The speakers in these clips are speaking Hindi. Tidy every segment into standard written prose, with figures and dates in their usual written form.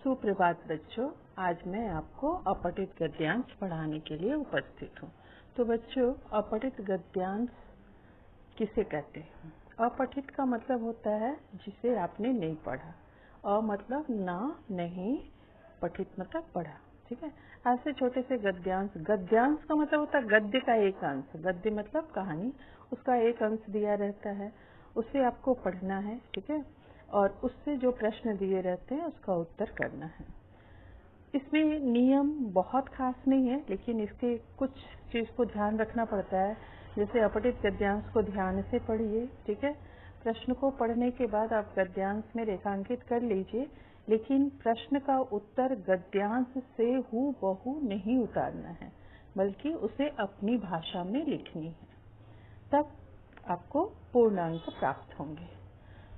सुप्रभात बच्चों, आज मैं आपको अपठित गद्यांश पढ़ाने के लिए उपस्थित हूँ। तो बच्चों, अपठित गद्यांश किसे कहते हैं? अपठित का मतलब होता है जिसे आपने नहीं पढ़ा। अ मतलब ना, नहीं, पठित मतलब पढ़ा। ठीक है। ऐसे छोटे से गद्यांश, गद्यांश का मतलब होता है गद्य का एक अंश। गद्य मतलब कहानी, उसका एक अंश दिया रहता है, उसे आपको पढ़ना है। ठीक है। और उससे जो प्रश्न दिए रहते हैं उसका उत्तर करना है। इसमें नियम बहुत खास नहीं है, लेकिन इसके कुछ चीज को ध्यान रखना पड़ता है। जैसे अपठित गद्यांश को ध्यान से पढ़िए। ठीक है। प्रश्न को पढ़ने के बाद आप गद्यांश में रेखांकित कर लीजिए, लेकिन प्रश्न का उत्तर गद्यांश से हूबहू नहीं उतारना है, बल्कि उसे अपनी भाषा में लिखनी है। तब आपको पूर्ण अंक प्राप्त होंगे।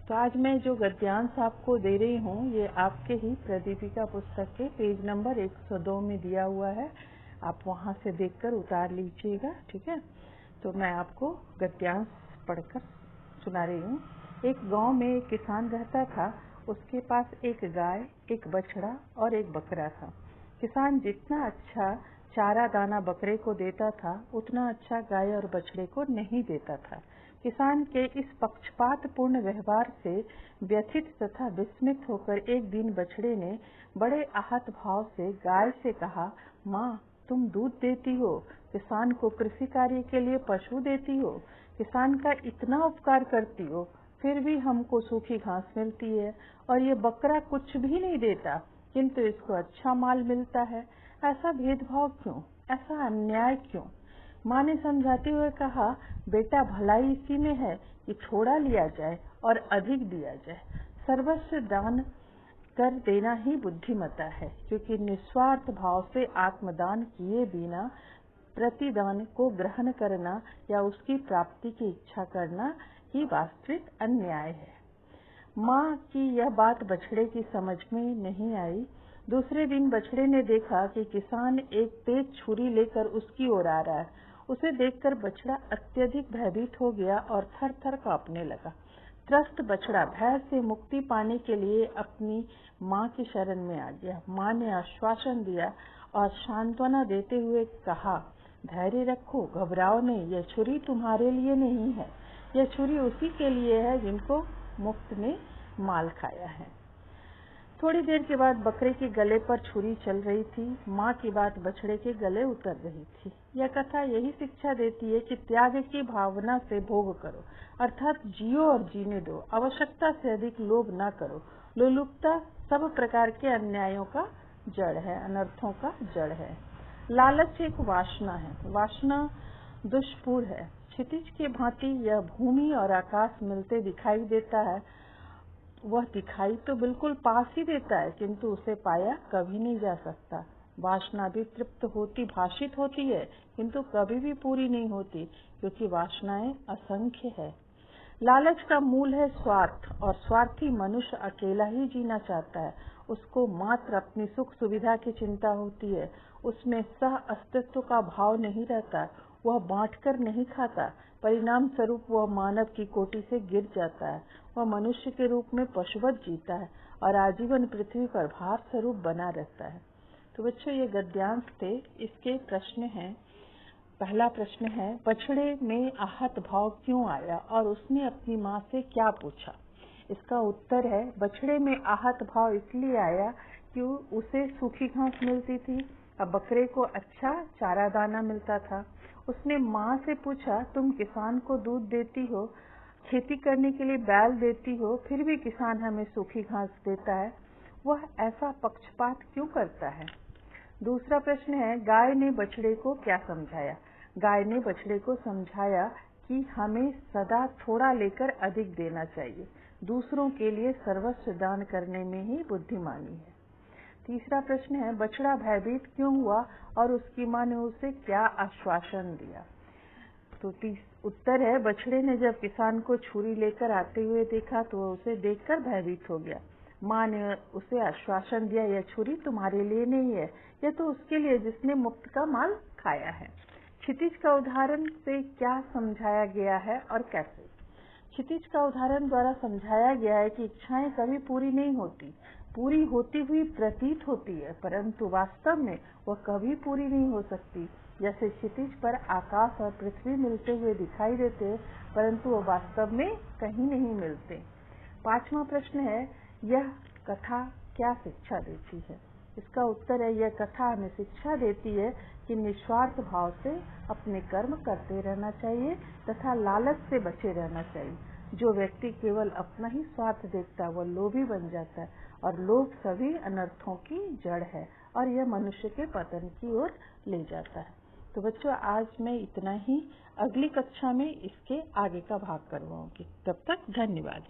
तो आज मैं जो गद्यांश आपको दे रही हूँ, ये आपके ही प्रदीपिका पुस्तक के पेज नंबर 102 में दिया हुआ है। आप वहाँ से देखकर उतार लीजिएगा। ठीक है। तो मैं आपको गद्यांश पढ़कर सुना रही हूँ। एक गांव में एक किसान रहता था। उसके पास एक गाय, एक बछड़ा और एक बकरा था। किसान जितना अच्छा चारा दाना बकरे को देता था, उतना अच्छा गाय और बछड़े को नहीं देता था। किसान के इस पक्षपातपूर्ण व्यवहार से व्यथित तथा विस्मित होकर एक दिन बछड़े ने बड़े आहत भाव से गाय से कहा, माँ, तुम दूध देती हो, किसान को कृषि कार्य के लिए पशु देती हो, किसान का इतना उपकार करती हो, फिर भी हमको सूखी घास मिलती है और ये बकरा कुछ भी नहीं देता, किंतु इसको अच्छा माल मिलता है। ऐसा भेदभाव क्यों? ऐसा अन्याय क्यों? माँ ने समझाते हुए कहा, बेटा, भलाई इसी में है कि थोड़ा लिया जाए और अधिक दिया जाए। सर्वस्व दान कर देना ही बुद्धिमत्ता है, क्योंकि निस्वार्थ भाव से आत्मदान किए बिना प्रतिदान को ग्रहण करना या उसकी प्राप्ति की इच्छा करना ही वास्तविक अन्याय है। माँ की यह बात बछड़े की समझ में नहीं आई। दूसरे दिन बछड़े ने देखा कि किसान एक तेज छुरी लेकर उसकी ओर आ रहा है। उसे देखकर बछड़ा अत्यधिक भयभीत हो गया और थर थर कांपने लगा। त्रस्त बछड़ा भय से मुक्ति पाने के लिए अपनी माँ की शरण में आ गया। माँ ने आश्वासन दिया और सांत्वना देते हुए कहा, धैर्य रखो, घबराओ नहीं, यह छुरी तुम्हारे लिए नहीं है, यह छुरी उसी के लिए है जिनको मुफ्त में माल खाया है। थोड़ी देर के बाद बकरे के गले पर छुरी चल रही थी। माँ की बात बछड़े के गले उतर रही थी। यह कथा यही शिक्षा देती है कि त्याग की भावना से भोग करो, अर्थात जियो और जीने दो। आवश्यकता से अधिक लोभ न करो। लोलुपता सब प्रकार के अन्यायों का जड़ है, अनर्थों का जड़ है। लालच एक वासना है। वासना दुष्पूर है। क्षितिज के भांति यह भूमि और आकाश मिलते दिखाई देता है। वह दिखाई तो बिल्कुल पास ही देता है, किंतु उसे पाया कभी नहीं जा सकता। वासना भी तृप्त होती भाषित होती है, किंतु कभी भी पूरी नहीं होती, क्योंकि वासनाएं असंख्य है। लालच का मूल है स्वार्थ, और स्वार्थी मनुष्य अकेला ही जीना चाहता है। उसको मात्र अपनी सुख सुविधा की चिंता होती है। उसमें सह अस्तित्व का भाव नहीं रहता। वह बांटकर नहीं खाता। परिणाम स्वरूप वह मानव की कोटि से गिर जाता है। वह मनुष्य के रूप में पशुवत जीता है और आजीवन पृथ्वी पर भार स्वरूप बना रहता है। तो बच्चों, ये गद्यांश थे। इसके प्रश्न हैं। पहला प्रश्न है, बछड़े में आहत भाव क्यों आया और उसने अपनी माँ से क्या पूछा? इसका उत्तर है, बछड़े में आहत भाव इसलिए आया कि उसे सूखी घास मिलती थी और बकरे को अच्छा चारा दाना मिलता था। उसने माँ से पूछा, तुम किसान को दूध देती हो, खेती करने के लिए बैल देती हो, फिर भी किसान हमें सूखी घास देता है, वह ऐसा पक्षपात क्यों करता है? दूसरा प्रश्न है, गाय ने बछड़े को क्या समझाया? गाय ने बछड़े को समझाया कि हमें सदा थोड़ा लेकर अधिक देना चाहिए। दूसरों के लिए सर्वस्व दान करने में ही बुद्धिमानी है। तीसरा प्रश्न है, बछड़ा भयभीत क्यों हुआ और उसकी माँ ने उसे क्या आश्वासन दिया? तो उत्तर है, बछड़े ने जब किसान को छुरी लेकर आते हुए देखा तो वह उसे देखकर भयभीत हो गया। माँ ने उसे आश्वासन दिया, यह छुरी तुम्हारे लिए नहीं है, यह तो उसके लिए जिसने मुफ्त का माल खाया है। क्षितिज का उदाहरण से क्या समझाया गया है और कैसे? क्षितिज का उदाहरण द्वारा समझाया गया है कि इच्छाएं कभी पूरी नहीं होती। पूरी होती हुई प्रतीत होती है, परंतु वास्तव में वह कभी पूरी नहीं हो सकती। जैसे क्षितिज पर आकाश और पृथ्वी मिलते हुए दिखाई देते हैं, परंतु वह वास्तव में कहीं नहीं मिलते। 5वां प्रश्न है, यह कथा क्या शिक्षा देती है? इसका उत्तर है, यह कथा हमें शिक्षा देती है कि निस्वार्थ भाव से अपने कर्म करते रहना चाहिए तथा लालच से बचे रहना चाहिए। जो व्यक्ति केवल अपना ही स्वार्थ देखता है वह लोभी बन जाता है, और लोभ सभी अनर्थों की जड़ है और यह मनुष्य के पतन की ओर ले जाता है। तो बच्चों, आज मैं इतना ही, अगली कक्षा में इसके आगे का भाग करवाऊंगी। तब तक धन्यवाद।